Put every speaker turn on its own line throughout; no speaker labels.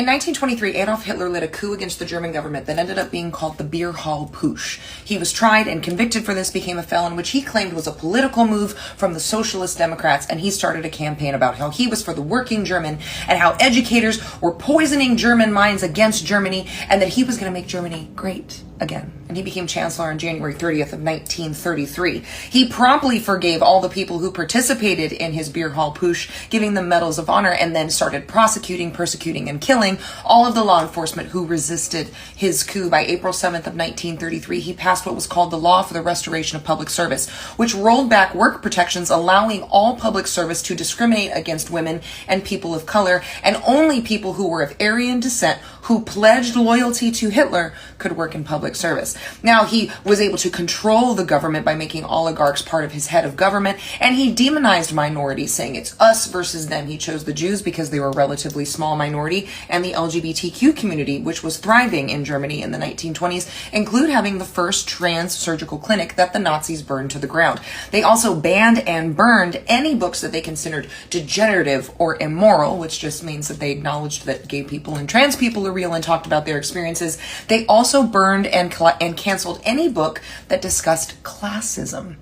In 1923, Adolf Hitler led a coup against the German government that ended up being called the Beer Hall Putsch. He was tried and convicted for this, became a felon, which he claimed was a political move from the Socialist Democrats, and he started a campaign about how he was for the working German and how educators were poisoning German minds against Germany and that he was going to make Germany great again. And he became chancellor on January 30th of 1933. He promptly forgave all the people who participated in his Beer Hall Putsch, giving them medals of honor, and then started prosecuting, persecuting, and killing all of the law enforcement who resisted his coup. By April 7th of 1933, he passed what was called the Law for the Restoration of Public Service, which rolled back work protections, allowing all public service to discriminate against women and people of color, and only people who were of Aryan descent who pledged loyalty to Hitler could work in public service. Now, he was able to control the government by making oligarchs part of his head of government, and he demonized minorities, saying it's us versus them. He chose the Jews because they were a relatively small minority, and the LGBTQ community, which was thriving in Germany in the 1920s, include having the first trans surgical clinic that the Nazis burned to the ground. They also banned and burned any books that they considered degenerative or immoral, which just means that they acknowledged that gay people and trans people are real and talked about their experiences. They also burned and canceled any book that discussed classism.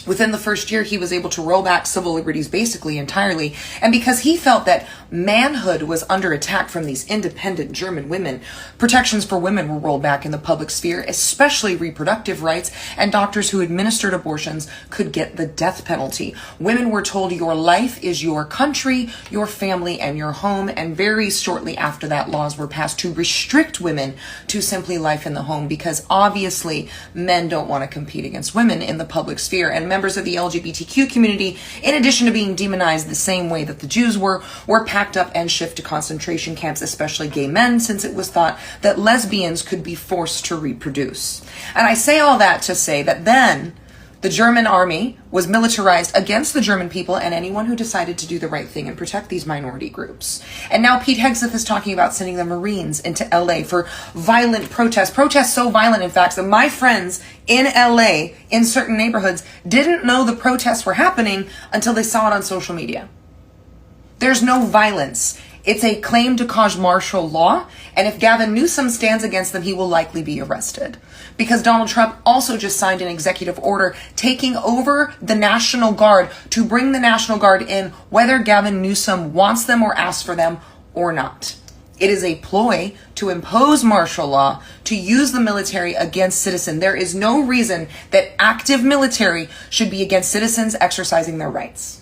Within the first year, he was able to roll back civil liberties basically entirely. And because he felt that manhood was under attack from these independent German women, protections for women were rolled back in the public sphere, especially reproductive rights, and doctors who administered abortions could get the death penalty. Women were told your life is your country, your family, and your home. And very shortly after that, laws were passed to restrict women to simply life in the home, because obviously men don't want to compete against women in the public sphere. And members of the LGBTQ community, in addition to being demonized the same way that the Jews were packed up and shipped to concentration camps, especially gay men, since it was thought that lesbians could be forced to reproduce. And I say all that to say that then the German army was militarized against the German people and anyone who decided to do the right thing and protect these minority groups. And now Pete Hegseth is talking about sending the Marines into LA for violent protests so violent, in fact, that my friends in LA in certain neighborhoods didn't know the protests were happening until they saw it on social media. There's no violence. It's a claim to cause martial law, and if Gavin Newsom stands against them, he will likely be arrested. Because Donald Trump also just signed an executive order taking over the National Guard to bring the National Guard in, whether Gavin Newsom wants them or asks for them or not. It is a ploy to impose martial law, to use the military against citizens. There is no reason that active military should be against citizens exercising their rights.